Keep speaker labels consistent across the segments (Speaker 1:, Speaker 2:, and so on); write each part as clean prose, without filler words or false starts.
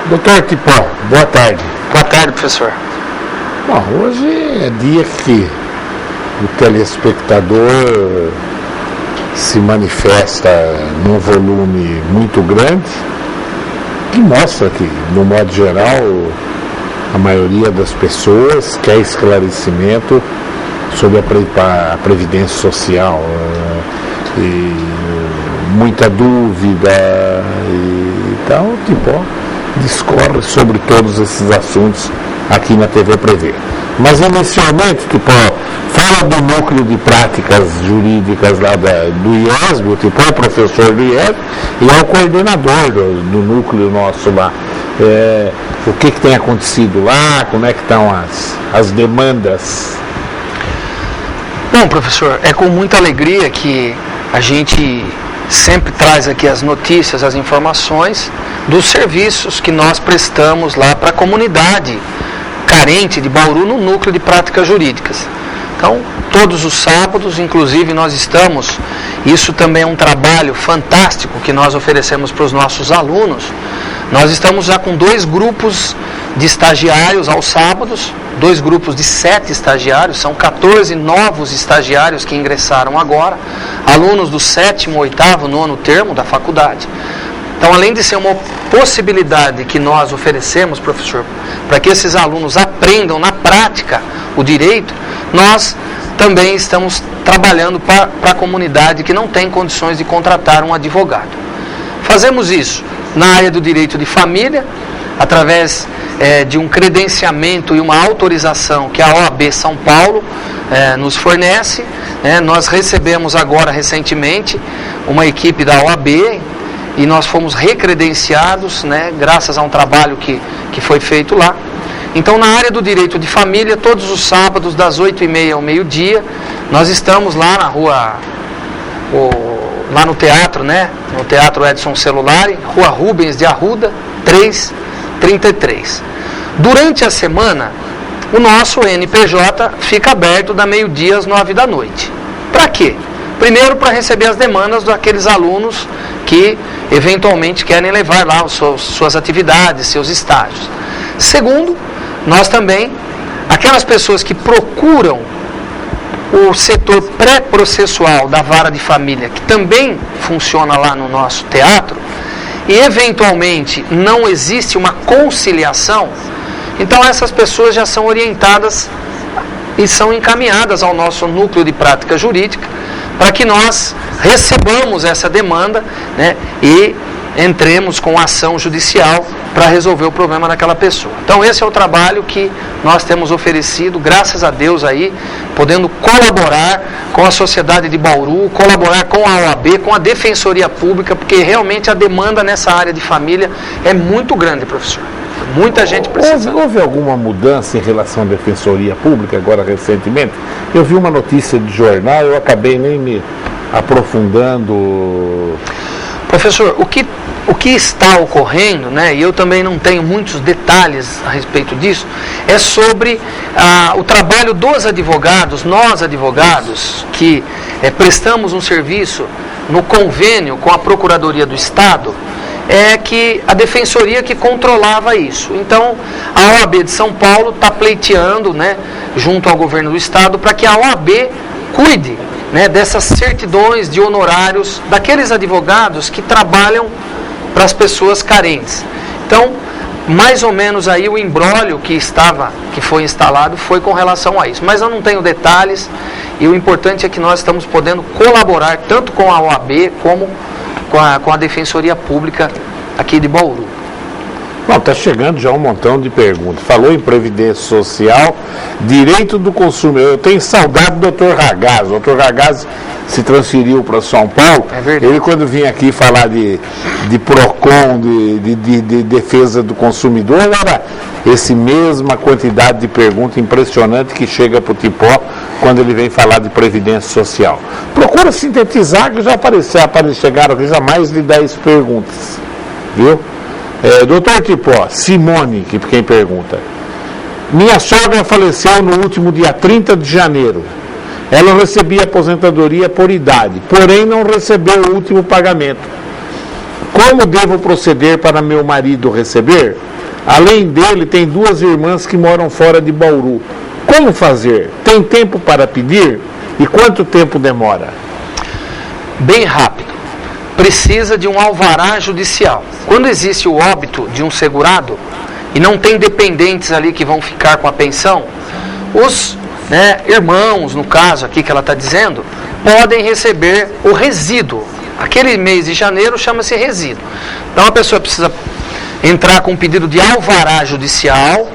Speaker 1: Doutor Tipó, boa tarde.
Speaker 2: Boa tarde, professor.
Speaker 1: Bom, hoje é dia que o telespectador se manifesta num volume muito grande, que mostra que, no modo geral, a maioria das pessoas quer esclarecimento sobre a Previdência Social. E muita dúvida, então o Tipó discorre sobre todos esses assuntos aqui na TV Prevê. Mas inicialmente, Tipó, fala do núcleo de práticas jurídicas lá do IESB. O Tipó é professor do IESB e é o coordenador do núcleo nosso lá. O que tem acontecido lá, como é que estão as demandas?
Speaker 2: Bom, professor, é com muita alegria que a gente sempre traz aqui as notícias, as informações dos serviços que nós prestamos lá para a comunidade carente de Bauru no núcleo de práticas jurídicas. Então, todos os sábados, inclusive nós estamos, isso também é um trabalho fantástico que nós oferecemos para os nossos alunos. Nós estamos já com 2 grupos de estagiários aos sábados, 2 grupos de 7 estagiários, são 14 novos estagiários que ingressaram agora, alunos do 7º, 8º, 9º termo da faculdade. Então, além de ser uma possibilidade que nós oferecemos, professor, para que esses alunos aprendam na prática o direito, nós também estamos trabalhando para a comunidade que não tem condições de contratar um advogado. Fazemos isso na área do direito de família, através de um credenciamento e uma autorização que a OAB São Paulo nos fornece. Nós recebemos agora, recentemente, uma equipe da OAB e nós fomos recredenciados, graças a um trabalho que foi feito lá. Então, na área do direito de família, todos os sábados, das 8h30 ao meio-dia, nós estamos lá na rua, lá no teatro, no Teatro Edson Celulari, Rua Rubens de Arruda, 333. Durante a semana, o nosso NPJ fica aberto da meio-dia às 9 da noite. Para quê? Primeiro, para receber as demandas daqueles alunos que eventualmente querem levar lá suas atividades, seus estágios. Segundo, nós também, aquelas pessoas que procuram o setor pré-processual da vara de família, que também funciona lá no nosso teatro, e eventualmente não existe uma conciliação, então essas pessoas já são orientadas e são encaminhadas ao nosso núcleo de prática jurídica para que nós recebamos essa demanda, e entremos com ação judicial para resolver o problema daquela pessoa. Então esse é o trabalho que nós temos oferecido, graças a Deus aí, podendo colaborar com a sociedade de Bauru, colaborar com a OAB, com a Defensoria Pública, porque realmente a demanda nessa área de família é muito grande, professor. Muita gente precisa.
Speaker 1: Houve alguma mudança em relação à Defensoria Pública agora recentemente? Eu vi uma notícia de jornal, eu acabei nem me aprofundando.
Speaker 2: Professor, o que está ocorrendo, e eu também não tenho muitos detalhes a respeito disso, é sobre o trabalho dos advogados, nós advogados, que prestamos um serviço no convênio com a Procuradoria do Estado, é que a Defensoria que controlava isso. Então, a OAB de São Paulo está pleiteando, junto ao governo do Estado, para que a OAB cuide dessas certidões de honorários daqueles advogados que trabalham para as pessoas carentes. Então, mais ou menos aí o imbróglio que foi instalado foi com relação a isso. Mas eu não tenho detalhes e o importante é que nós estamos podendo colaborar tanto com a OAB como com a Defensoria Pública aqui de Bauru.
Speaker 1: Bom, está chegando já um montão de perguntas. Falou em Previdência Social, direito do consumidor. Eu tenho saudade do Dr. Ragazzi. O Dr. Ragazzi se transferiu para São Paulo.
Speaker 2: É verdade.
Speaker 1: Ele, quando vinha aqui falar de PROCON, de defesa do consumidor, era essa mesma quantidade de perguntas impressionante que chega para o Tipó quando ele vem falar de Previdência Social. Procura sintetizar, que já chegaram aqui já mais de 10 perguntas. Viu? Doutor Tipó, Simone, quem pergunta. Minha sogra faleceu no último dia 30 de janeiro. Ela recebia aposentadoria por idade, porém não recebeu o último pagamento. Como devo proceder para meu marido receber? Além dele, tem 2 irmãs que moram fora de Bauru. Como fazer? Tem tempo para pedir? E quanto tempo demora?
Speaker 2: Bem rápido. Precisa de um alvará judicial. Quando existe o óbito de um segurado e não tem dependentes ali que vão ficar com a pensão, os irmãos, no caso aqui que ela está dizendo, podem receber o resíduo. Aquele mês de janeiro chama-se resíduo. Então a pessoa precisa entrar com um pedido de alvará judicial,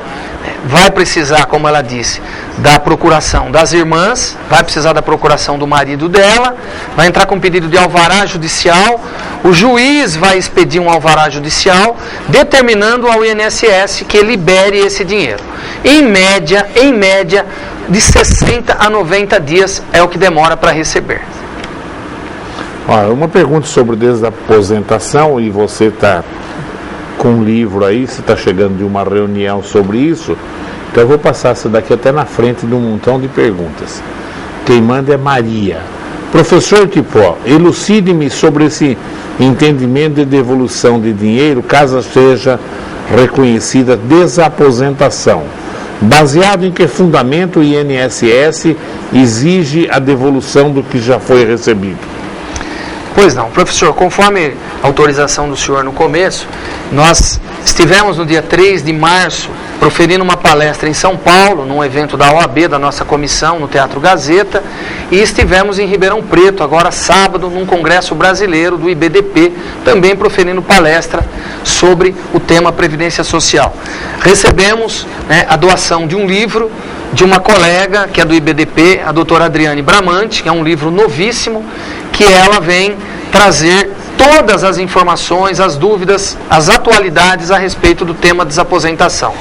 Speaker 2: vai precisar, como ela disse, da procuração das irmãs, vai precisar da procuração do marido dela, vai entrar com um pedido de alvará judicial, o juiz vai expedir um alvará judicial, determinando ao INSS que libere esse dinheiro. Em média, de 60 a 90 dias é o que demora para receber.
Speaker 1: Uma pergunta sobre desaposentação, e você está com um livro aí, você está chegando de uma reunião sobre isso, então eu vou passar essa daqui até na frente de um montão de perguntas. Quem manda é Maria. Professor Tipó, elucide-me sobre esse entendimento de devolução de dinheiro, caso seja reconhecida desaposentação. Baseado em que fundamento o INSS exige a devolução do que já foi recebido?
Speaker 2: Pois não, professor, conforme a autorização do senhor no começo, nós estivemos no dia 3 de março proferindo uma palestra em São Paulo, num evento da OAB, da nossa comissão, no Teatro Gazeta, e estivemos em Ribeirão Preto, agora sábado, num congresso brasileiro do IBDP, também proferindo palestra sobre o tema Previdência Social. Recebemos a doação de um livro de uma colega que é do IBDP, a doutora Adriane Bramante, que é um livro novíssimo, que ela vem trazer todas as informações, as dúvidas, as atualidades a respeito do tema desaposentação.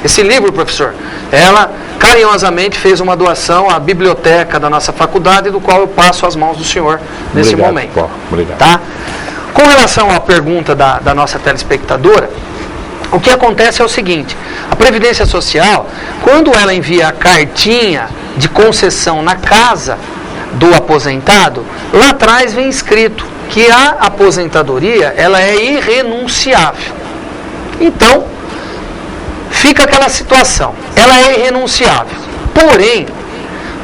Speaker 2: Esse livro, professor, ela carinhosamente fez uma doação à biblioteca da nossa faculdade, do qual eu passo às mãos do senhor nesse momento.
Speaker 1: Pô, obrigado.
Speaker 2: Tá? Com relação à pergunta da nossa telespectadora, o que acontece é o seguinte: a Previdência Social, quando ela envia a cartinha de concessão na casa do aposentado, lá atrás vem escrito que a aposentadoria ela é irrenunciável. Então, fica aquela situação, ela é irrenunciável. Porém,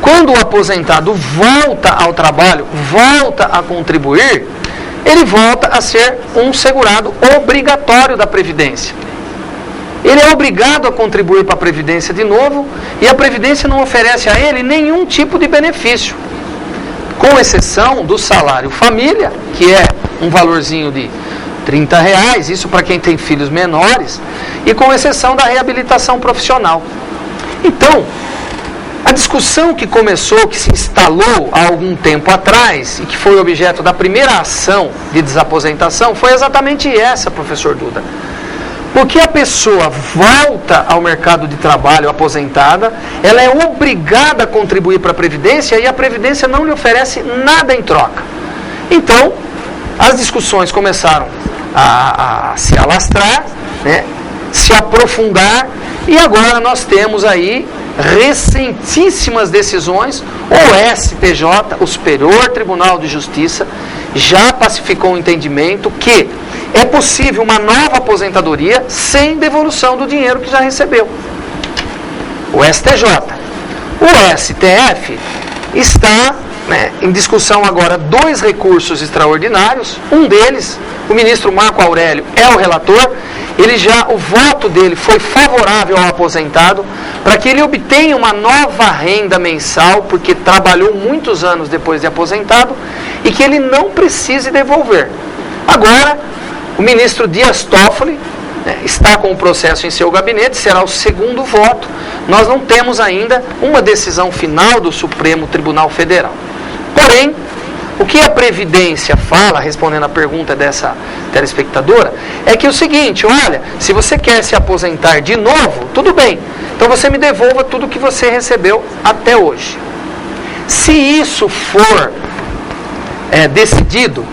Speaker 2: quando o aposentado volta ao trabalho, volta a contribuir, ele volta a ser um segurado obrigatório da Previdência. Ele é obrigado a contribuir para a Previdência de novo, e a Previdência não oferece a ele nenhum tipo de benefício, com exceção do salário família, que é um valorzinho de R$30, isso para quem tem filhos menores, e com exceção da reabilitação profissional. Então, a discussão que começou, que se instalou há algum tempo atrás, e que foi objeto da primeira ação de desaposentação, foi exatamente essa, professor Duda. Porque a pessoa volta ao mercado de trabalho aposentada, ela é obrigada a contribuir para a Previdência e a Previdência não lhe oferece nada em troca. Então, as discussões começaram a se alastrar, se aprofundar, e agora nós temos aí recentíssimas decisões. O STJ, o Superior Tribunal de Justiça, já pacificou o entendimento que é possível uma nova aposentadoria sem devolução do dinheiro que já recebeu. O STJ. O STF está em discussão agora 2 recursos extraordinários. Um deles, o ministro Marco Aurélio é o relator. O voto dele foi favorável ao aposentado para que ele obtenha uma nova renda mensal, porque trabalhou muitos anos depois de aposentado, e que ele não precise devolver. Agora, o ministro Dias Toffoli está com o processo em seu gabinete, será o segundo voto. Nós não temos ainda uma decisão final do Supremo Tribunal Federal. Porém, o que a Previdência fala, respondendo a pergunta dessa telespectadora, é que é o seguinte: olha, se você quer se aposentar de novo, tudo bem, então você me devolva tudo que você recebeu até hoje. Se isso for decidido,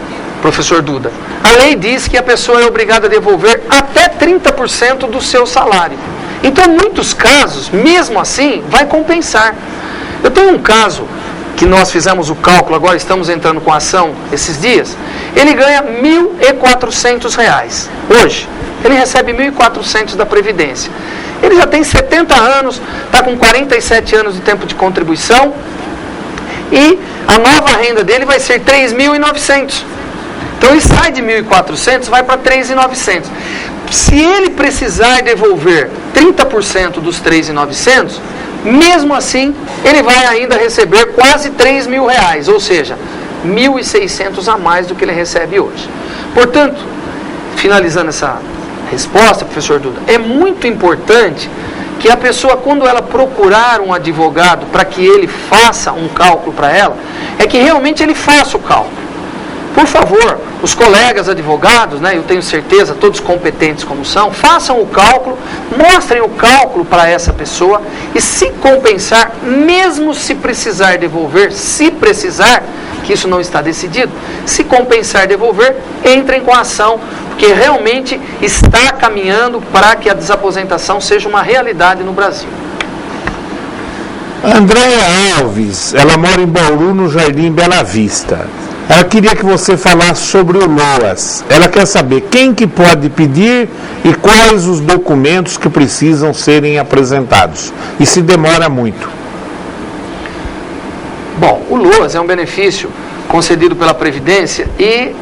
Speaker 2: professor Duda, a lei diz que a pessoa é obrigada a devolver até 30% do seu salário. Então, em muitos casos, mesmo assim, vai compensar. Eu tenho um caso que nós fizemos o cálculo, agora estamos entrando com a ação esses dias, ele ganha R$ 1.400 hoje. Ele recebe R$ 1.400 da Previdência. Ele já tem 70 anos, está com 47 anos de tempo de contribuição e a nova renda dele vai ser 3.900. Então ele sai de 1.400 e vai para 3.900. Se ele precisar devolver 30% dos 3.900, mesmo assim ele vai ainda receber quase R$3.000, ou seja, 1.600 a mais do que ele recebe hoje. Portanto, finalizando essa resposta, professor Duda, é muito importante que a pessoa, quando ela procurar um advogado para que ele faça um cálculo para ela, é que realmente ele faça o cálculo. Por favor, os colegas advogados, né, eu tenho certeza, todos competentes como são, façam o cálculo, mostrem o cálculo para essa pessoa e, se compensar, mesmo se precisar devolver, se precisar, que isso não está decidido, se compensar devolver, entrem com a ação, porque realmente está caminhando para que a desaposentação seja uma realidade no Brasil.
Speaker 1: Andréia Alves, ela mora em Bauru, no Jardim Bela Vista. Ela queria que você falasse sobre o LOAS. Ela quer saber quem que pode pedir e quais os documentos que precisam serem apresentados. E se demora muito.
Speaker 2: Bom, o LOAS é um benefício concedido pela Previdência e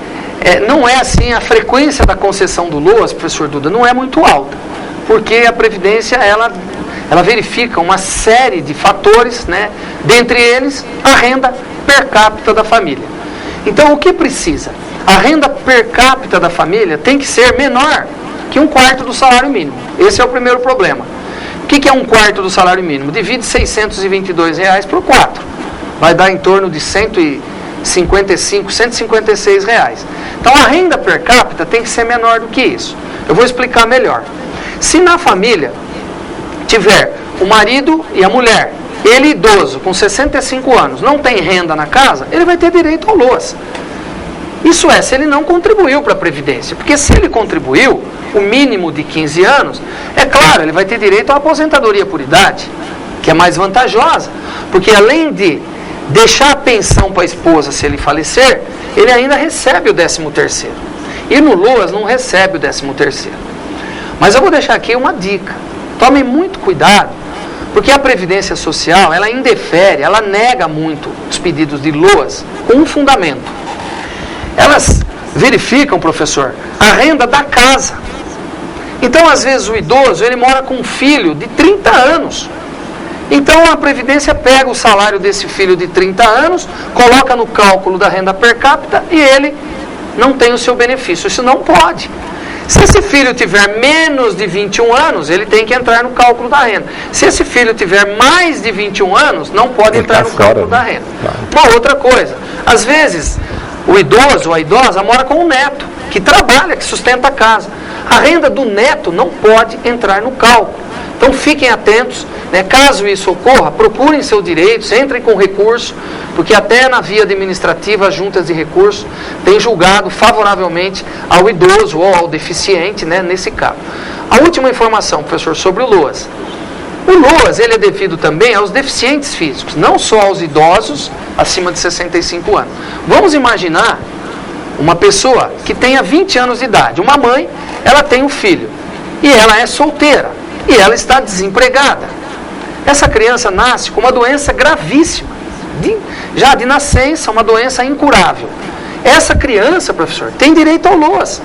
Speaker 2: não é assim, a frequência da concessão do LOAS, professor Duda, não é muito alta. Porque a Previdência, ela verifica uma série de fatores, né? Dentre eles, a renda per capita da família. Então, o que precisa? A renda per capita da família tem que ser menor que 1/4 do salário mínimo. Esse é o primeiro problema. O que é 1/4 do salário mínimo? Divide R$622 por 4. Vai dar em torno de R$155, R$156. Então, a renda per capita tem que ser menor do que isso. Eu vou explicar melhor. Se na família tiver o marido e a mulher, ele idoso, com 65 anos, não tem renda na casa, ele vai ter direito ao LOAS. Isso é, se ele não contribuiu para a Previdência. Porque se ele contribuiu, o mínimo de 15 anos, é claro, ele vai ter direito à aposentadoria por idade, que é mais vantajosa. Porque além de deixar a pensão para a esposa se ele falecer, ele ainda recebe o 13º. E no LOAS não recebe o 13º. Mas eu vou deixar aqui uma dica. Tomem muito cuidado, porque a Previdência Social, ela indefere, ela nega muito os pedidos de LOAS com um fundamento. Elas verificam, professor, a renda da casa. Então, às vezes, o idoso, ele mora com um filho de 30 anos. Então, a Previdência pega o salário desse filho de 30 anos, coloca no cálculo da renda per capita e ele não tem o seu benefício. Isso não pode. Se esse filho tiver menos de 21 anos, ele tem que entrar no cálculo da renda. Se esse filho tiver mais de 21 anos, não pode entrar no cálculo da renda. Uma outra coisa, às vezes, o idoso ou a idosa mora com um neto, que trabalha, que sustenta a casa. A renda do neto não pode entrar no cálculo. Então fiquem atentos, né? Caso isso ocorra, procurem seus direitos, entrem com recurso, porque até na via administrativa, as juntas de recurso têm julgado favoravelmente ao idoso ou ao deficiente, né, nesse caso. A última informação, professor, sobre o LOAS. O LOAS, ele é devido também aos deficientes físicos, não só aos idosos acima de 65 anos. Vamos imaginar uma pessoa que tenha 20 anos de idade, uma mãe, ela tem um filho, e ela é solteira. E ela está desempregada. Essa criança nasce com uma doença gravíssima, já de nascença, uma doença incurável. Essa criança, professor, tem direito ao LOAS,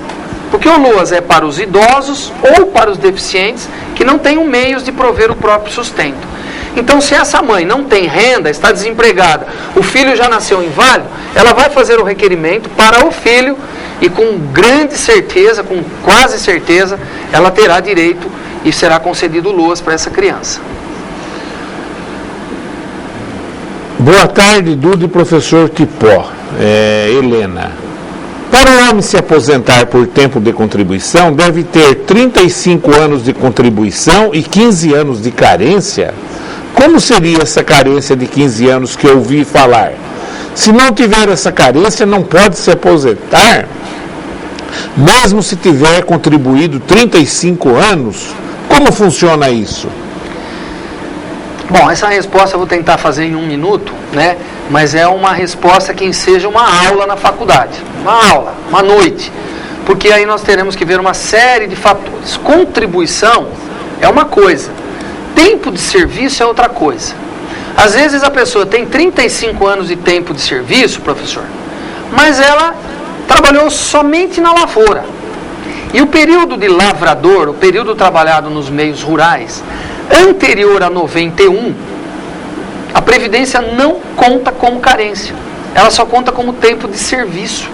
Speaker 2: porque o LOAS é para os idosos ou para os deficientes que não têm meios de prover o próprio sustento. Então, se essa mãe não tem renda, está desempregada, o filho já nasceu inválido, ela vai fazer o requerimento para o filho e com grande certeza, com quase certeza, ela terá direito e será concedido o LOAS para essa criança.
Speaker 1: Boa tarde, Duda e professor Tipó. Helena. Para o homem se aposentar por tempo de contribuição, deve ter 35 anos de contribuição e 15 anos de carência? Como seria essa carência de 15 anos que eu ouvi falar? Se não tiver essa carência, não pode se aposentar? Mesmo se tiver contribuído 35 anos? Como funciona isso?
Speaker 2: Bom, essa resposta eu vou tentar fazer em 1 minuto, né? mas é uma resposta que enseja uma aula na faculdade. Uma aula, uma noite. Porque aí nós teremos que ver uma série de fatores. Contribuição é uma coisa, tempo de serviço é outra coisa. Às vezes a pessoa tem 35 anos de tempo de serviço, professor, mas ela trabalhou somente na lavoura. E o período de lavrador, o período trabalhado nos meios rurais, anterior a 91, a Previdência não conta como carência. Ela só conta como tempo de serviço.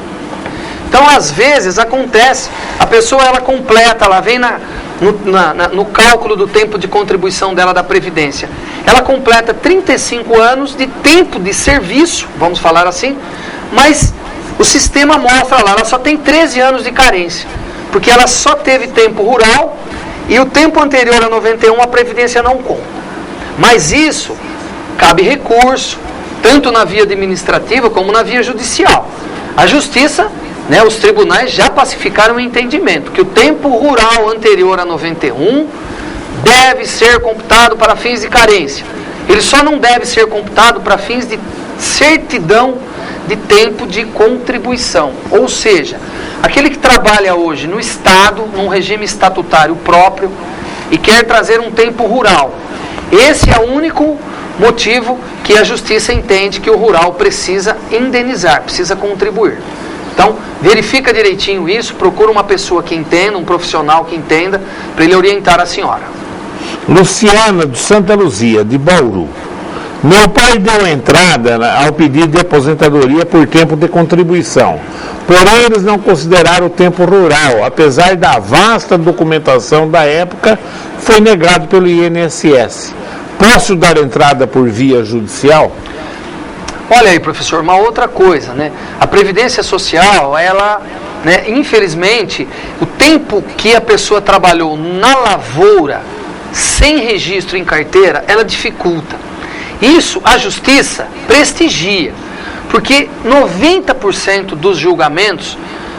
Speaker 2: Então, às vezes, acontece, a pessoa ela completa, ela vem no cálculo do tempo de contribuição dela da Previdência. Ela completa 35 anos de tempo de serviço, vamos falar assim, mas o sistema mostra lá, ela só tem 13 anos de carência, porque ela só teve tempo rural e o tempo anterior a 91 a Previdência não conta. Mas isso cabe recurso, tanto na via administrativa como na via judicial. A Justiça, os tribunais já pacificaram o entendimento que o tempo rural anterior a 91 deve ser computado para fins de carência. Ele só não deve ser computado para fins de certidão de tempo de contribuição. Ou seja, aquele que trabalha hoje no Estado, num regime estatutário próprio, e quer trazer um tempo rural. Esse é o único motivo que a Justiça entende que o rural precisa indenizar, precisa contribuir. Então, verifica direitinho isso, procura uma pessoa que entenda, um profissional que entenda, para ele orientar a senhora.
Speaker 1: Luciana de Santa Luzia, de Bauru. Meu pai deu entrada ao pedido de aposentadoria por tempo de contribuição. Porém, eles não consideraram o tempo rural, apesar da vasta documentação da época, foi negado pelo INSS. Posso dar entrada por via judicial?
Speaker 2: Olha aí, professor, uma outra coisa, A Previdência Social, ela, infelizmente, o tempo que a pessoa trabalhou na lavoura, sem registro em carteira, ela dificulta. Isso a Justiça prestigia, porque 90% dos julgamentos,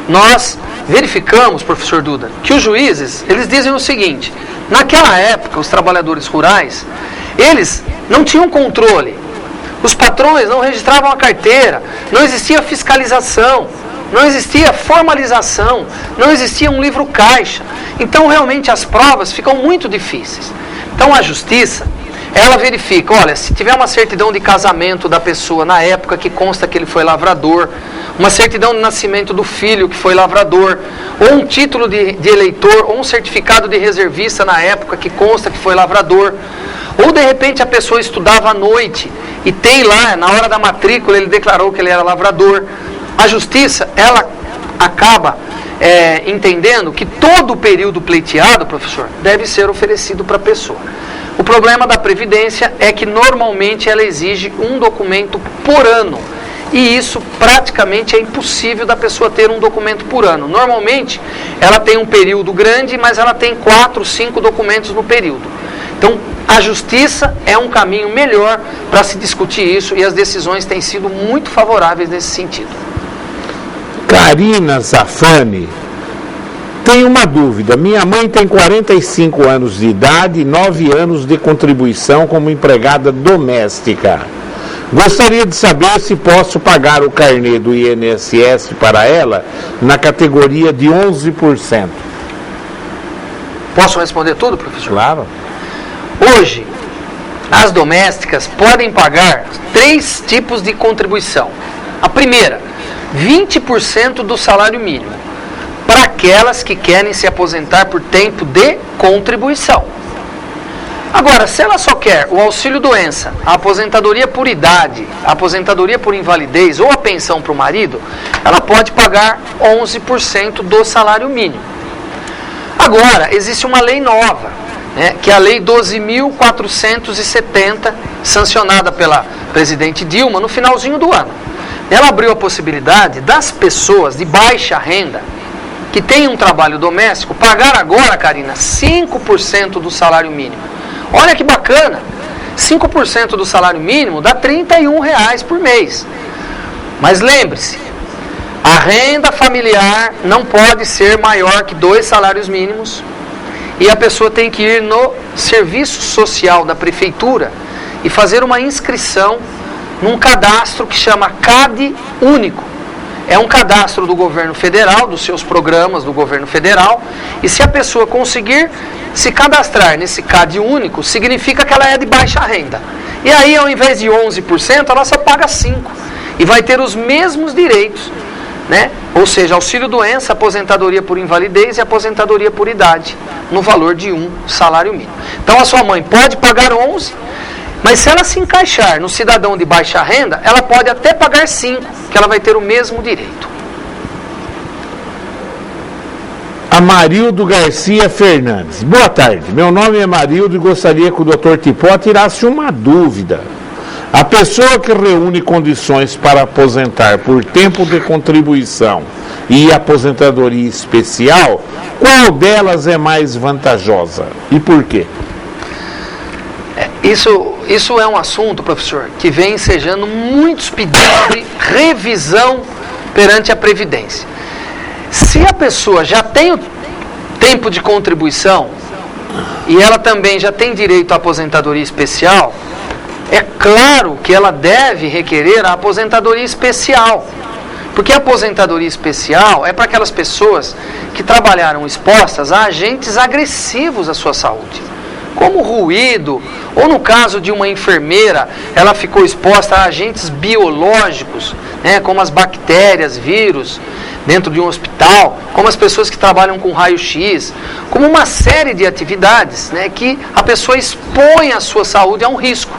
Speaker 2: nós verificamos, professor Duda, que os juízes, eles dizem o seguinte: naquela época, os trabalhadores rurais, eles não tinham controle. Os patrões não registravam a carteira, não existia fiscalização, não existia formalização, não existia um livro caixa. Então, realmente, as provas ficam muito difíceis. Então, a Justiça, ela verifica, olha, se tiver uma certidão de casamento da pessoa na época que consta que ele foi lavrador, uma certidão de nascimento do filho que foi lavrador, ou um título de eleitor, ou um certificado de reservista na época que consta que foi lavrador, ou de repente a pessoa estudava à noite e tem lá, na hora da matrícula, ele declarou que ele era lavrador. A Justiça, ela acaba entendendo que todo o período pleiteado, professor, deve ser oferecido para a pessoa. O problema da Previdência é que normalmente ela exige um documento por ano. E isso praticamente é impossível da pessoa ter um documento por ano. Normalmente ela tem um período grande, mas ela tem 4, 5 documentos no período. Então, a Justiça é um caminho melhor para se discutir isso e as decisões têm sido muito favoráveis nesse sentido.
Speaker 1: Karina Zafani tem uma dúvida. Minha mãe tem 45 anos de idade e 9 anos de contribuição como empregada doméstica. Gostaria de saber se posso pagar o carnê do INSS para ela na categoria de 11%.
Speaker 2: Posso responder tudo, professor?
Speaker 1: Claro.
Speaker 2: Hoje, as domésticas podem pagar 3 tipos de contribuição. A primeira, 20% do salário mínimo, para aquelas que querem se aposentar por tempo de contribuição. Agora, se ela só quer o auxílio-doença, a aposentadoria por idade, a aposentadoria por invalidez ou a pensão para o marido, ela pode pagar 11% do salário mínimo. Agora, existe uma lei nova, que é a Lei 12.470, sancionada pela presidente Dilma no finalzinho do ano. Ela abriu a possibilidade das pessoas de baixa renda, que têm um trabalho doméstico, pagar agora, Karina, 5% do salário mínimo. Olha que bacana! 5% do salário mínimo dá R$31 por mês. Mas lembre-se, a renda familiar não pode ser maior que 2 salários mínimos e a pessoa tem que ir no serviço social da prefeitura e fazer uma inscrição num cadastro que chama CAD único. É um cadastro do governo federal, dos seus programas do governo federal, e se a pessoa conseguir se cadastrar nesse CAD único, significa que ela é de baixa renda. E aí, ao invés de 11%, ela só paga 5%. E vai ter os mesmos direitos, né? Ou seja, auxílio-doença, aposentadoria por invalidez e aposentadoria por idade, no valor de 1 salário mínimo. Então, a sua mãe pode pagar 11%, mas se ela se encaixar no cidadão de baixa renda, ela pode até pagar 5%, que ela vai ter o mesmo direito.
Speaker 1: Amarildo Garcia Fernandes. Boa tarde, meu nome é Amarildo e gostaria que o Dr. Tipó tirasse uma dúvida. A pessoa que reúne condições para aposentar por tempo de contribuição e aposentadoria especial, qual delas é mais vantajosa e por quê?
Speaker 2: Isso é um assunto, professor, que vem ensejando muitos pedidos de revisão perante a Previdência. Se a pessoa já tem o tempo de contribuição e ela também já tem direito à aposentadoria especial, é claro que ela deve requerer a aposentadoria especial. Porque a aposentadoria especial é para aquelas pessoas que trabalharam expostas a agentes agressivos à sua saúde, como ruído, ou no caso de uma enfermeira, ela ficou exposta a agentes biológicos, né, como as bactérias, vírus, dentro de um hospital, como as pessoas que trabalham com raio-x, como uma série de atividades, né, que a pessoa expõe a sua saúde a um risco.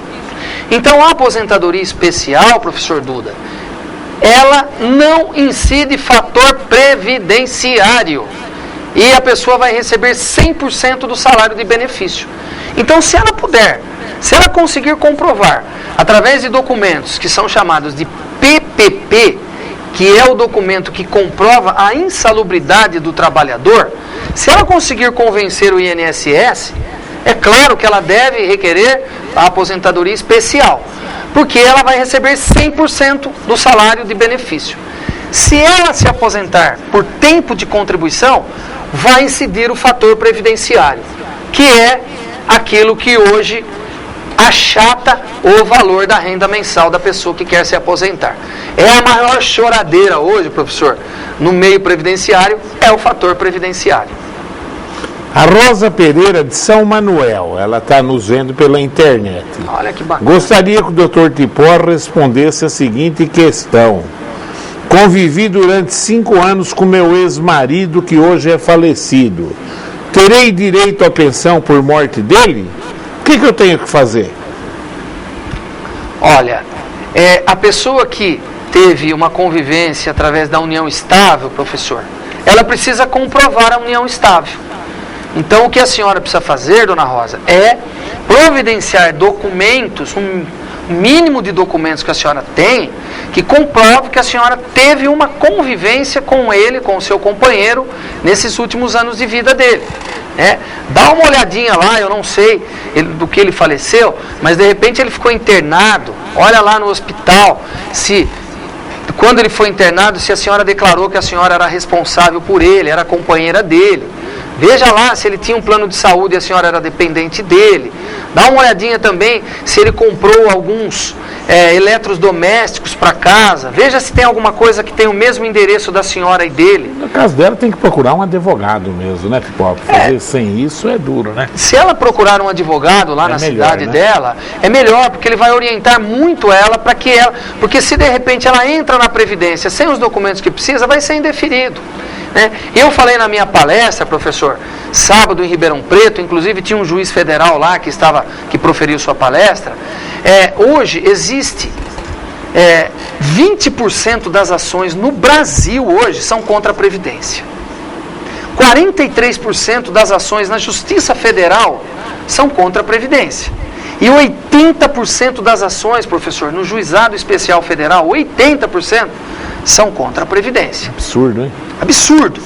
Speaker 2: Então, a aposentadoria especial, professor Duda, ela não incide fator previdenciário. E a pessoa vai receber 100% do salário de benefício. Então, se ela puder, se ela conseguir comprovar, através de documentos que são chamados de PPP, que é o documento que comprova a insalubridade do trabalhador, se ela conseguir convencer o INSS, é claro que ela deve requerer a aposentadoria especial, porque ela vai receber 100% do salário de benefício. Se ela se aposentar por tempo de contribuição, vai incidir o fator previdenciário, que é aquilo que hoje achata o valor da renda mensal da pessoa que quer se aposentar. É a maior choradeira hoje, professor, no meio previdenciário, é o fator previdenciário.
Speaker 1: A Rosa Pereira de São Manuel, ela está nos vendo pela internet.
Speaker 2: Olha que bacana.
Speaker 1: Gostaria que o Dr. Tipó respondesse a seguinte questão. Convivi durante 5 anos com meu ex-marido, que hoje é falecido. Terei direito à pensão por morte dele? O que eu tenho que fazer?
Speaker 2: Olha, a pessoa que teve uma convivência através da união estável, professor, ela precisa comprovar a união estável. Então, o que a senhora precisa fazer, dona Rosa, é providenciar documentos, um mínimo de documentos que a senhora tem, que comprove que a senhora teve uma convivência com ele, com o seu companheiro, nesses últimos anos de vida dele. Dá uma olhadinha lá, eu não sei do que ele faleceu, mas de repente ele ficou internado. Olha lá no hospital, quando ele foi internado, se a senhora declarou que a senhora era responsável por ele, era companheira dele. Veja lá se ele tinha um plano de saúde e a senhora era dependente dele. Dá uma olhadinha também se ele comprou alguns eletrodomésticos para casa. Veja se tem alguma coisa que tem o mesmo endereço da senhora e dele.
Speaker 1: No caso dela, tem que procurar um advogado mesmo, né, Pipó? Fazer sem isso é duro, né?
Speaker 2: Se ela procurar um advogado lá na cidade dela, é melhor, porque ele vai orientar muito ela para que ela... Porque se de repente ela entra na Previdência sem os documentos que precisa, vai ser indeferido. Eu falei na minha palestra, professor, sábado em Ribeirão Preto, inclusive tinha um juiz federal lá que proferiu sua palestra. Hoje existe 20% das ações no Brasil hoje são contra a Previdência. 43% das ações na Justiça Federal são contra a Previdência. E 80% das ações, professor, no Juizado Especial Federal, 80% são contra a Previdência.
Speaker 1: Absurdo, hein?
Speaker 2: Absurdo.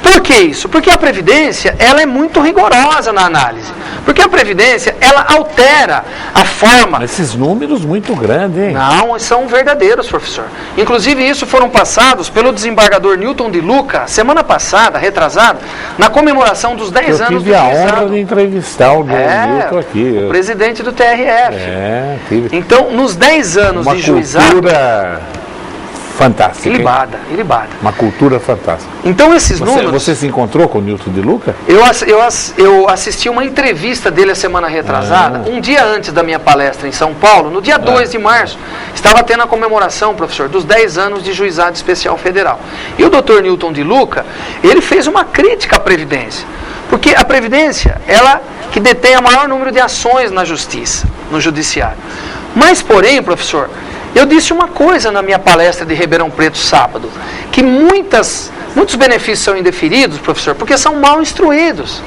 Speaker 2: Por que isso? Porque a Previdência, ela é muito rigorosa na análise. Porque a Previdência, ela altera a forma...
Speaker 1: Esses números muito grandes, hein?
Speaker 2: Não, são verdadeiros, professor. Inclusive, isso foram passados pelo desembargador Newton de Luca, semana passada, retrasada, na comemoração dos 10 anos do
Speaker 1: juizado. Eu tive a honra de entrevistar o Newton aqui.
Speaker 2: O presidente do TRF.
Speaker 1: Tive.
Speaker 2: Então, nos 10 anos de juizado...
Speaker 1: Uma cultura fantástica.
Speaker 2: Ilibada.
Speaker 1: Uma cultura fantástica.
Speaker 2: Então, esses números...
Speaker 1: Você se encontrou com o Newton de Luca?
Speaker 2: Eu assisti uma entrevista dele a semana retrasada, um dia antes da minha palestra em São Paulo, no dia 2 de março. Estava tendo a comemoração, professor, dos 10 anos de Juizado Especial Federal. E o doutor Newton de Luca, ele fez uma crítica à Previdência. Porque a Previdência, ela que detém o maior número de ações na Justiça, no Judiciário. Mas, porém, professor, eu disse uma coisa na minha palestra de Ribeirão Preto sábado, que muitos benefícios são indeferidos, professor, porque são mal instruídos.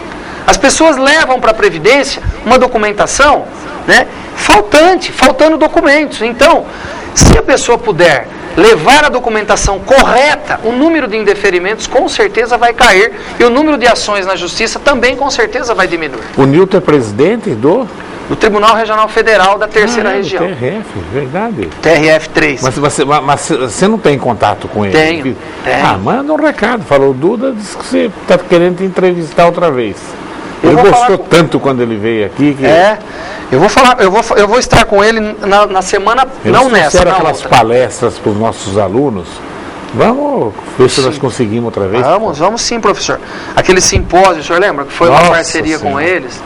Speaker 2: As pessoas levam para a Previdência uma documentação, né, faltando documentos. Então, se a pessoa puder levar a documentação correta, o número de indeferimentos com certeza vai cair e o número de ações na Justiça também com certeza vai diminuir.
Speaker 1: O Newton é presidente do
Speaker 2: Tribunal Regional Federal da Terceira Região.
Speaker 1: TRF, verdade.
Speaker 2: TRF 3.
Speaker 1: Mas você não tem contato com ele?
Speaker 2: Tenho.
Speaker 1: Manda um recado. Falou, o Duda disse que você está querendo te entrevistar outra vez. Ele gostou tanto quando ele veio aqui que...
Speaker 2: Eu vou estar com ele na semana, não nessa, na
Speaker 1: aquelas
Speaker 2: outra.
Speaker 1: palestras para os nossos alunos. Vamos ver se nós conseguimos outra vez.
Speaker 2: Vamos sim, professor. Aquele simpósio, o senhor lembra? Que foi uma parceria com eles.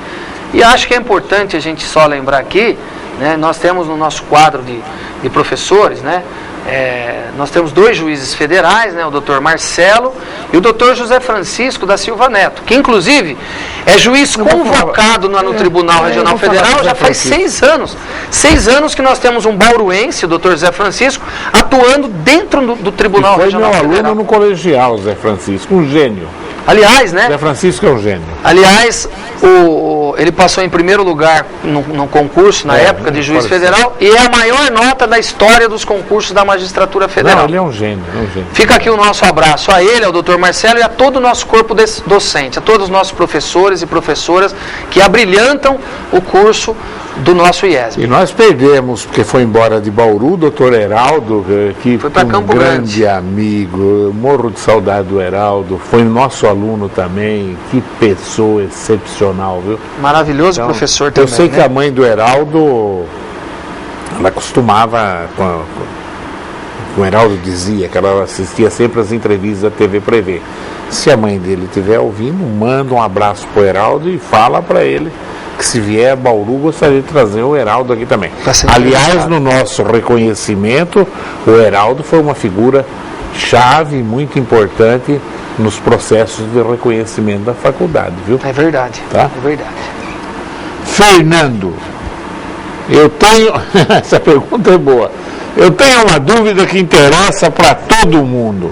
Speaker 2: E acho que é importante a gente só lembrar aqui, né, nós temos no nosso quadro de professores, né, nós temos 2 juízes federais, né, o doutor Marcelo e o doutor José Francisco da Silva Neto, que inclusive é juiz convocado no Tribunal Regional Federal já faz 6 anos. 6 anos que nós temos um bauruense, o doutor José Francisco, atuando dentro do Tribunal Regional Federal.
Speaker 1: Foi meu aluno no colegial, Zé Francisco, um gênio.
Speaker 2: Aliás, né?
Speaker 1: Zé Francisco é um gênio.
Speaker 2: Aliás, ele passou em primeiro lugar no concurso, na época, de juiz federal, e é a maior nota da história dos concursos da magistratura federal.
Speaker 1: Não, ele é um gênio,
Speaker 2: Fica aqui o nosso abraço a ele, ao doutor Marcelo e a todo o nosso corpo docente, a todos os nossos professores e professoras que abrilhantam o curso do nosso IESB.
Speaker 1: E nós perdemos, porque foi embora de Bauru, o doutor Heraldo, que foi
Speaker 2: para Campo
Speaker 1: grande amigo, eu morro de saudade do Heraldo, foi nosso aluno também, que pessoa excepcional, viu?
Speaker 2: Maravilhoso então, professor também.
Speaker 1: Eu sei que a mãe do Heraldo, ela costumava, o Heraldo dizia que ela assistia sempre as entrevistas da TV Prevê. Se a mãe dele estiver ouvindo, manda um abraço para o Heraldo e fala para ele que se vier a Bauru, gostaria de trazer o Heraldo aqui também. Aliás, no nosso reconhecimento, o Heraldo foi uma figura chave, muito importante nos processos de reconhecimento da faculdade, viu?
Speaker 2: É verdade,
Speaker 1: tá?
Speaker 2: É verdade.
Speaker 1: Fernando, eu tenho... Essa pergunta é boa. Eu tenho uma dúvida que interessa para todo mundo.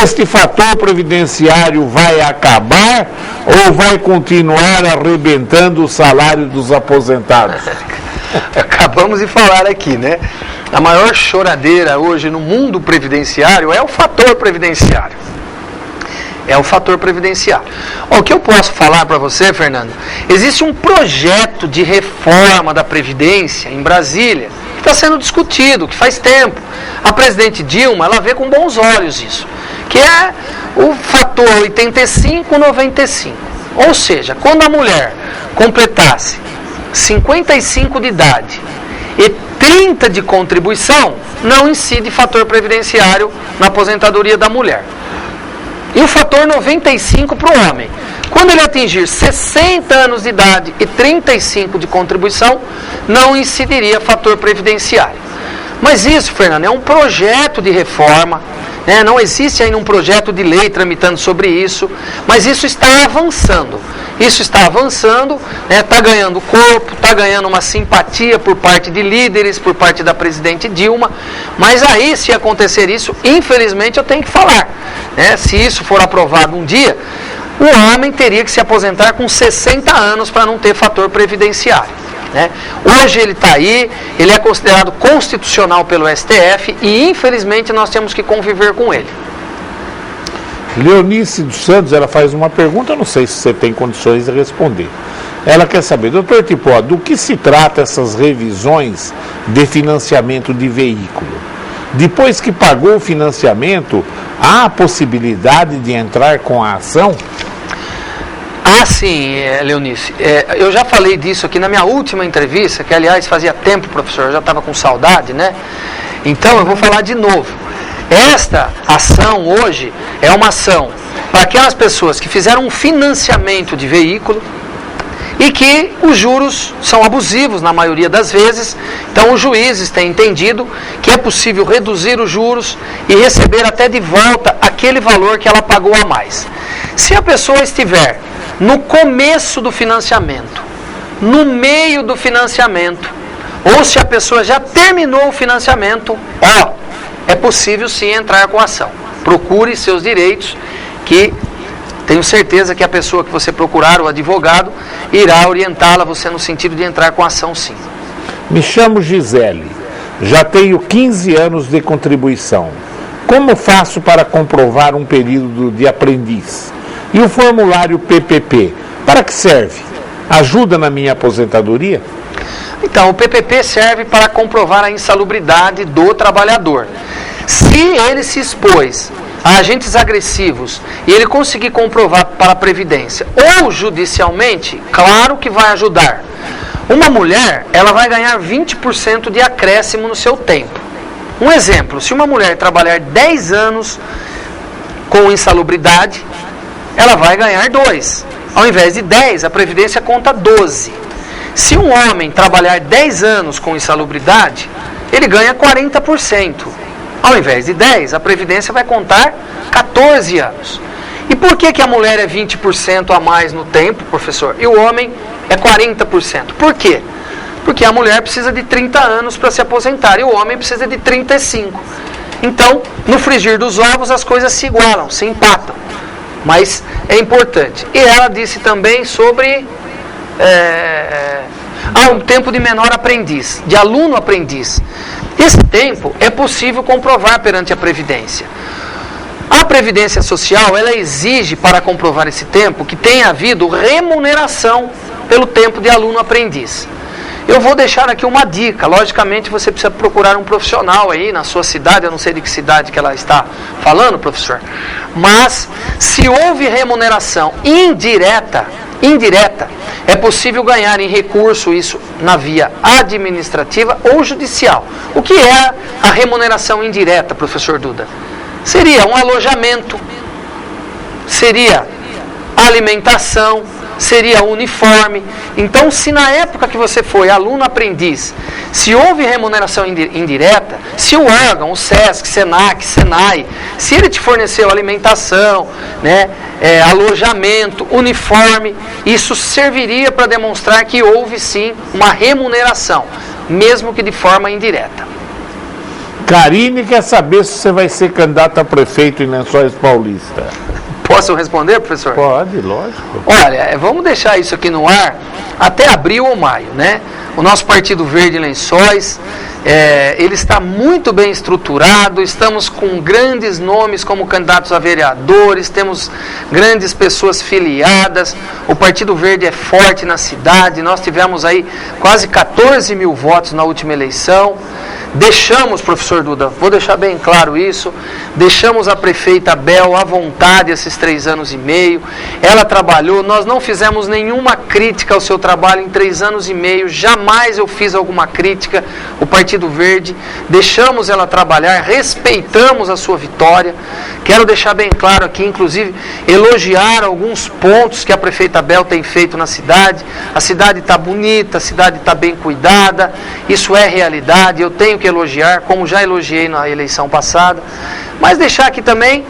Speaker 1: Este fator previdenciário vai acabar ou vai continuar arrebentando o salário dos aposentados?
Speaker 2: Acabamos de falar aqui, né? A maior choradeira hoje no mundo previdenciário é o fator previdenciário. É o fator previdenciário. O que eu posso falar para você, Fernando? Existe um projeto de reforma da Previdência em Brasília que está sendo discutido, que faz tempo. A presidente Dilma, ela vê com bons olhos isso, que é o fator 85-95. Ou seja, quando a mulher completasse 55 de idade e 30 de contribuição, não incide fator previdenciário na aposentadoria da mulher. E o fator 95 para o homem. Quando ele atingir 60 anos de idade e 35 de contribuição, não incidiria fator previdenciário. Mas isso, Fernando, é um projeto de reforma, né? Não existe ainda um projeto de lei tramitando sobre isso, mas isso está avançando. Isso está avançando, está ganhando corpo, está ganhando uma simpatia por parte de líderes, por parte da presidente Dilma, mas aí, se acontecer isso, infelizmente eu tenho que falar, né? Se isso for aprovado um dia, o homem teria que se aposentar com 60 anos para não ter fator previdenciário. Né? Hoje ele está aí, ele é considerado constitucional pelo STF e infelizmente nós temos que conviver com ele.
Speaker 1: Leonice dos Santos, ela faz uma pergunta, eu não sei se você tem condições de responder. Ela quer saber, doutor Tipó, do que se trata essas revisões de financiamento de veículo? Depois que pagou o financiamento, há a possibilidade de entrar com a ação?
Speaker 2: Ah, sim, Leonice. Eu já falei disso aqui na minha última entrevista, que aliás fazia tempo, professor, eu já estava com saudade, né? Então eu vou falar de novo. Esta ação hoje é uma ação para aquelas pessoas que fizeram um financiamento de veículo e que os juros são abusivos na maioria das vezes. Então os juízes têm entendido que é possível reduzir os juros e receber até de volta aquele valor que ela pagou a mais. Se a pessoa estiver no começo do financiamento, no meio do financiamento, ou se a pessoa já terminou o financiamento, é possível sim entrar com ação. Procure seus direitos, que tenho certeza que a pessoa que você procurar, o advogado, irá orientá-la você no sentido de entrar com ação sim.
Speaker 1: Me chamo Gisele, já tenho 15 anos de contribuição. Como faço para comprovar um período de aprendiz? E o formulário PPP, para que serve? Ajuda na minha aposentadoria?
Speaker 2: Então, o PPP serve para comprovar a insalubridade do trabalhador. Se ele se expôs a agentes agressivos e ele conseguir comprovar para a Previdência ou judicialmente, claro que vai ajudar. Uma mulher, ela vai ganhar 20% de acréscimo no seu tempo. Um exemplo, se uma mulher trabalhar 10 anos com insalubridade, ela vai ganhar 2. Ao invés de 10, a Previdência conta 12. Se um homem trabalhar 10 anos com insalubridade, ele ganha 40%. Ao invés de 10, a Previdência vai contar 14 anos. E por que a mulher é 20% a mais no tempo, professor, e o homem é 40%? Por quê? Porque a mulher precisa de 30 anos para se aposentar e o homem precisa de 35. Então, no frigir dos ovos, as coisas se igualam, se empatam. Mas é importante. E ela disse também sobre um tempo de menor aprendiz, de aluno aprendiz. Esse tempo é possível comprovar perante a Previdência. A Previdência Social, ela exige para comprovar esse tempo que tenha havido remuneração pelo tempo de aluno aprendiz. Eu vou deixar aqui uma dica. Logicamente, você precisa procurar um profissional aí na sua cidade. Eu não sei de que cidade que ela está falando, professor. Mas, se houve remuneração indireta, é possível ganhar em recurso isso na via administrativa ou judicial. O que é a remuneração indireta, professor Duda? Seria um alojamento, seria alimentação, seria uniforme. Então, se na época que você foi aluno aprendiz, se houve remuneração indireta, se o órgão, o SESC, SENAC, SENAI, se ele te forneceu alimentação, alojamento, uniforme, isso serviria para demonstrar que houve sim uma remuneração, mesmo que de forma indireta.
Speaker 1: Karine quer saber se você vai ser candidato a prefeito em Lençóis Paulista.
Speaker 2: Posso responder, professor?
Speaker 1: Pode, lógico.
Speaker 2: Olha, vamos deixar isso aqui no ar até abril ou maio, né? O nosso Partido Verde em Lençóis, ele está muito bem estruturado, estamos com grandes nomes como candidatos a vereadores, temos grandes pessoas filiadas, o Partido Verde é forte na cidade, nós tivemos aí quase 14 mil votos na última eleição. Deixamos, professor Duda, vou deixar bem claro isso, deixamos a prefeita Bel à vontade esses 3 anos e meio, ela trabalhou, nós não fizemos nenhuma crítica ao seu trabalho em 3 anos e meio, jamais eu fiz alguma crítica, o Partido Verde, deixamos ela trabalhar, respeitamos a sua vitória. Quero deixar bem claro aqui, inclusive, elogiar alguns pontos que a prefeita Bel tem feito na cidade. A cidade está bonita, a cidade está bem cuidada, isso é realidade, eu tenho que elogiar, como já elogiei na eleição passada, mas deixar aqui também,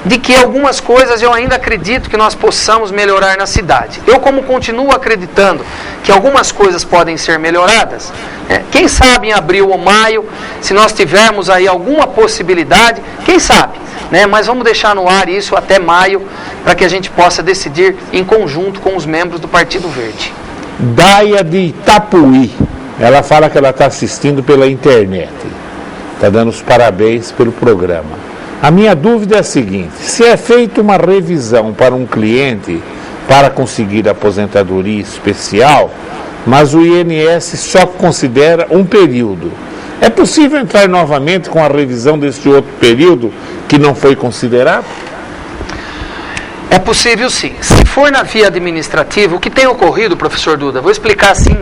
Speaker 2: de que algumas coisas eu ainda acredito que nós possamos melhorar na cidade. Eu, como continuo acreditando que algumas coisas podem ser melhoradas, quem sabe em abril ou maio, se nós tivermos aí alguma possibilidade, quem sabe, mas vamos deixar no ar isso até maio, para que a gente possa decidir em conjunto com os membros do Partido Verde.
Speaker 1: Daia de Itapuí. Ela fala que ela está assistindo pela internet. Está dando os parabéns pelo programa. A minha dúvida é a seguinte: se é feita uma revisão para um cliente para conseguir aposentadoria especial, mas o INSS só considera um período. É possível entrar novamente com a revisão desse outro período que não foi considerado?
Speaker 2: É possível sim. Se for na via administrativa, o que tem ocorrido, professor Duda, vou explicar assim,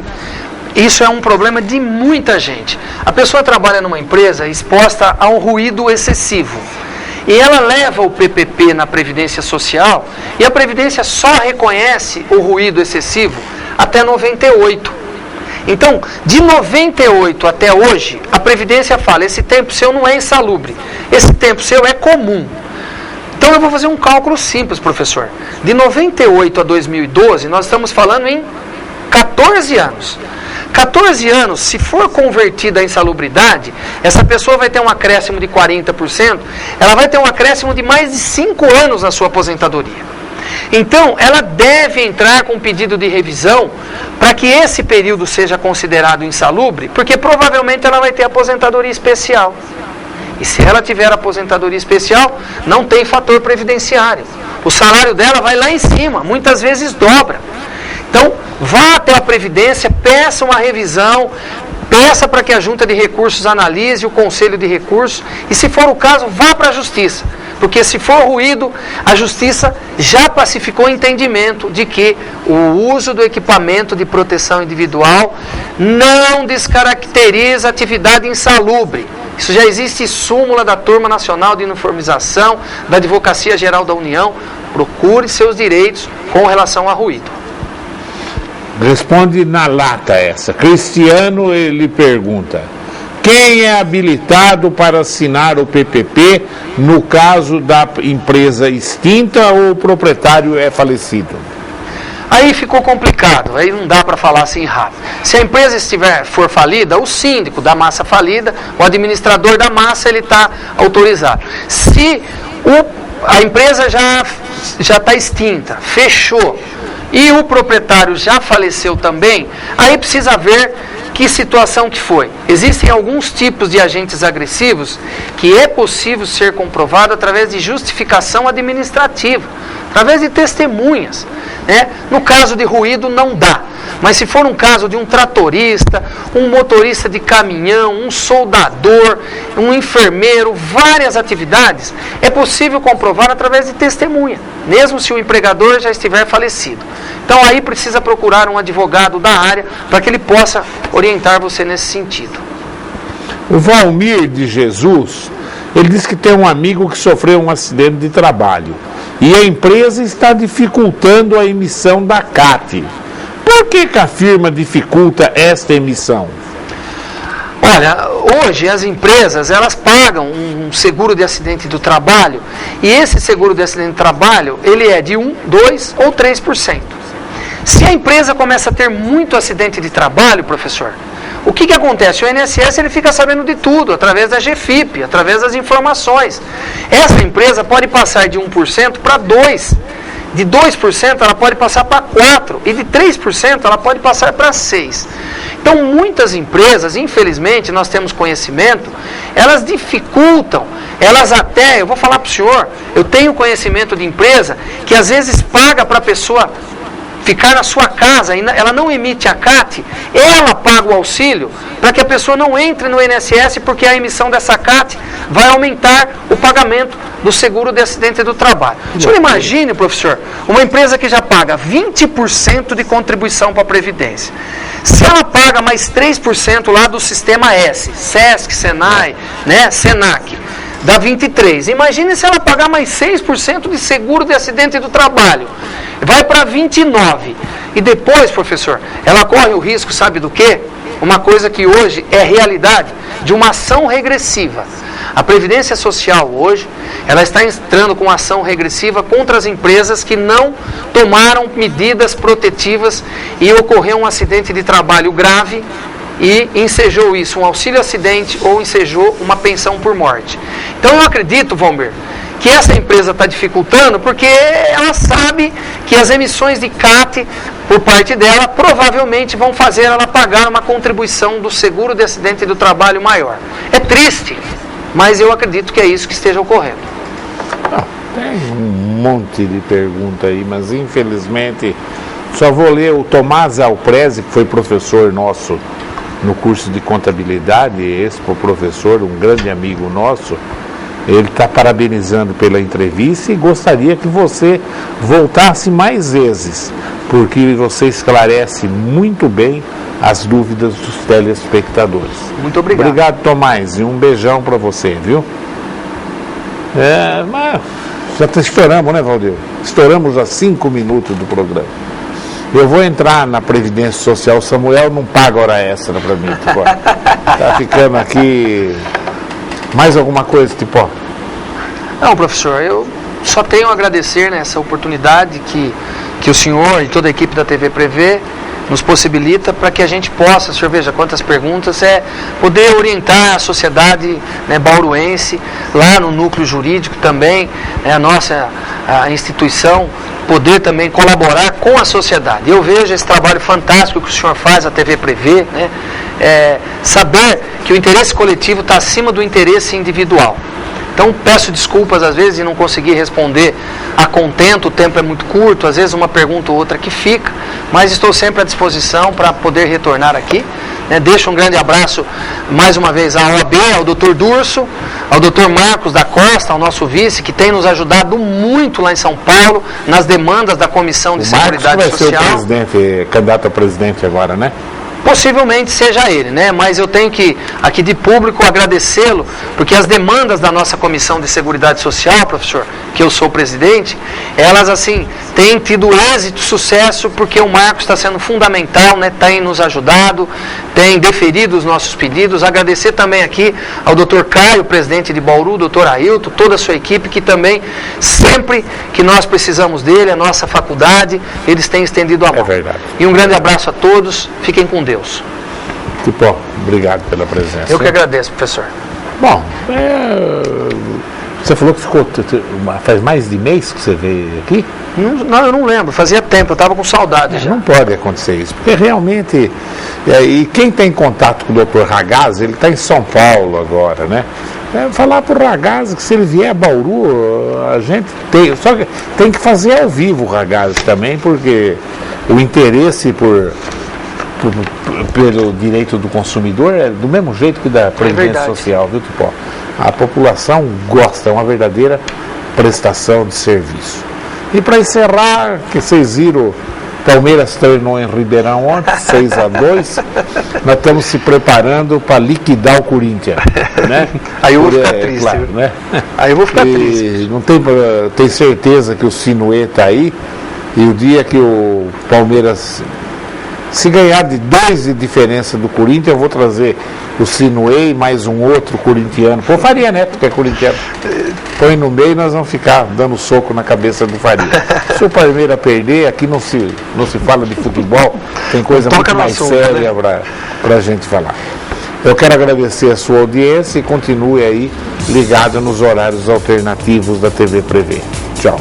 Speaker 2: isso é um problema de muita gente. A pessoa trabalha numa empresa exposta a um ruído excessivo. E ela leva o PPP na Previdência Social e a Previdência só reconhece o ruído excessivo até 98. Então, de 98 até hoje, a Previdência fala, esse tempo seu não é insalubre, esse tempo seu é comum. Então eu vou fazer um cálculo simples, professor. De 98 a 2012, nós estamos falando em 14 anos. 14 anos, se for convertida a insalubridade, essa pessoa vai ter um acréscimo de 40%, ela vai ter um acréscimo de mais de 5 anos na sua aposentadoria. Então, ela deve entrar com um pedido de revisão para que esse período seja considerado insalubre, porque provavelmente ela vai ter aposentadoria especial. E se ela tiver aposentadoria especial, não tem fator previdenciário. O salário dela vai lá em cima, muitas vezes dobra. Então, vá até a Previdência, peça uma revisão, peça para que a Junta de Recursos analise o Conselho de Recursos e, se for o caso, vá para a Justiça. Porque se for ruído, a Justiça já pacificou o entendimento de que o uso do equipamento de proteção individual não descaracteriza atividade insalubre. Isso já existe súmula da Turma Nacional de Uniformização, da Advocacia Geral da União. Procure seus direitos com relação a ruído.
Speaker 1: Responde na lata essa. Cristiano, ele pergunta: quem é habilitado para assinar o PPP no caso da empresa extinta ou o proprietário é falecido?
Speaker 2: Aí ficou complicado, aí não dá para falar assim rápido. Se a empresa for falida, o síndico da massa falida, o administrador da massa, ele está autorizado. Se a empresa já está extinta, fechou, e o proprietário já faleceu também, aí precisa ver que situação que foi. Existem alguns tipos de agentes agressivos que é possível ser comprovado através de justificação administrativa, através de testemunhas. Né? No caso de ruído não dá, mas se for um caso de um tratorista, um motorista de caminhão, um soldador, um enfermeiro, várias atividades, é possível comprovar através de testemunha, mesmo se o empregador já estiver falecido. Então aí precisa procurar um advogado da área para que ele possa orientar você nesse sentido.
Speaker 1: O Valmir de Jesus, ele diz que tem um amigo que sofreu um acidente de trabalho e a empresa está dificultando a emissão da CAT. Por que a firma dificulta esta emissão?
Speaker 2: Olha, hoje as empresas, elas pagam um seguro de acidente do trabalho e esse seguro de acidente do trabalho, ele é de 1, 2 ou 3%. Se a empresa começa a ter muito acidente de trabalho, professor, o que acontece? O INSS ele fica sabendo de tudo, através da GFIP, através das informações. Essa empresa pode passar de 1% para 2%. De 2% ela pode passar para 4%. E de 3% ela pode passar para 6%. Então, muitas empresas, infelizmente, nós temos conhecimento, elas dificultam, elas até, eu vou falar para o senhor, eu tenho conhecimento de empresa que às vezes paga para a pessoa ficar na sua casa, e ela não emite a CAT, ela paga o auxílio para que a pessoa não entre no INSS, porque a emissão dessa CAT vai aumentar o pagamento do seguro de acidente do trabalho. O senhor imagine, professor, uma empresa que já paga 20% de contribuição para a Previdência. Se ela paga mais 3% lá do Sistema S, SESC, SENAI, né, SENAC, dá 23%. Imagine se ela pagar mais 6% de seguro de acidente do trabalho. Vai para 29%. E depois, professor, ela corre o risco, sabe do quê? Uma coisa que hoje é realidade, de uma ação regressiva. A Previdência Social hoje, ela está entrando com ação regressiva contra as empresas que não tomaram medidas protetivas e ocorreu um acidente de trabalho grave e ensejou isso, um auxílio acidente ou ensejou uma pensão por morte. Então eu acredito, Valmir, que essa empresa está dificultando porque ela sabe que as emissões de CAT por parte dela provavelmente vão fazer ela pagar uma contribuição do seguro de acidente do trabalho maior. É triste, mas eu acredito que é isso que esteja ocorrendo.
Speaker 1: Tem monte de pergunta aí, mas infelizmente só vou ler o Tomás Alpreze, que foi professor nosso no curso de contabilidade, esse professor, um grande amigo nosso. Ele está parabenizando pela entrevista e gostaria que você voltasse mais vezes, porque você esclarece muito bem as dúvidas dos telespectadores.
Speaker 2: Muito obrigado.
Speaker 1: Obrigado, Tomás, e um beijão para você, viu? Mas já estouramos, né, Valdir? Estouramos a 5 minutos do programa. Eu vou entrar na Previdência Social. Samuel não paga hora extra para mim, Tipó. Tá ficando aqui. Mais alguma coisa, Tipó?
Speaker 2: Não, professor, eu só tenho a agradecer nessa oportunidade que o senhor e toda a equipe da TV Prevê nos possibilita para que a gente possa, o senhor veja quantas perguntas, poder orientar a sociedade, né, bauruense, lá no núcleo jurídico também, né, a instituição, poder também colaborar com a sociedade. Eu vejo esse trabalho fantástico que o senhor faz, a TV Prevê, né, saber que o interesse coletivo está acima do interesse individual. Então, peço desculpas às vezes de não conseguir responder a contento, o tempo é muito curto, às vezes uma pergunta ou outra que fica, mas estou sempre à disposição para poder retornar aqui. Né? Deixo um grande abraço mais uma vez à OAB, ao Dr. Durso, ao Dr. Marcos da Costa, ao nosso vice, que tem nos ajudado muito lá em São Paulo, nas demandas da Comissão de Seguridade Social.
Speaker 1: O Marcos vai ser o presidente, candidato a presidente agora, né?
Speaker 2: Possivelmente seja ele, né? Mas eu tenho que, aqui de público, agradecê-lo, porque as demandas da nossa Comissão de Seguridade Social, professor, que eu sou presidente, elas, assim, têm tido êxito, sucesso, porque o Marcos está sendo fundamental, né? Tem nos ajudado, tem deferido os nossos pedidos. Agradecer também aqui ao Dr. Caio, presidente de Bauru, Dr. Ailton, toda a sua equipe, que também, sempre que nós precisamos dele, a nossa faculdade, eles têm estendido a mão.
Speaker 1: É verdade.
Speaker 2: E um grande abraço a todos, fiquem com Deus.
Speaker 1: Tipó, obrigado pela presença.
Speaker 2: Eu que agradeço, professor.
Speaker 1: Bom, você falou que ficou faz mais de mês que você veio aqui?
Speaker 2: Não, eu não lembro, fazia tempo, eu estava com saudade já.
Speaker 1: Não pode acontecer isso, porque realmente, e quem tem contato com o Dr. Ragazzi, ele está em São Paulo agora, né? Falar para o Ragazzi que se ele vier a Bauru, a gente tem, só que tem que fazer ao vivo o Ragazzi também, porque o interesse pelo direito do consumidor é do mesmo jeito que da Previdência Social, viu, Tipó? A população gosta, é uma verdadeira prestação de serviço. E para encerrar, que vocês viram, Palmeiras treinou em Ribeirão ontem, 6-2, nós estamos se preparando para liquidar o Corinthians, né?
Speaker 2: Aí eu vou ficar triste.
Speaker 1: Claro, né?
Speaker 2: Aí eu vou ficar triste.
Speaker 1: Não tem certeza que o Sinuê está aí, e o dia que o Palmeiras... Se ganhar de 2 de diferença do Corinthians, eu vou trazer o Sinuê e mais um outro corintiano. Pô, Faria Neto, que é corintiano. Põe no meio e nós vamos ficar dando soco na cabeça do Faria. Se o Palmeiras perder, aqui não se fala de futebol, tem coisa muito mais séria, né, para a gente falar. Eu quero agradecer a sua audiência e continue aí ligado nos horários alternativos da TV Prevê. Tchau.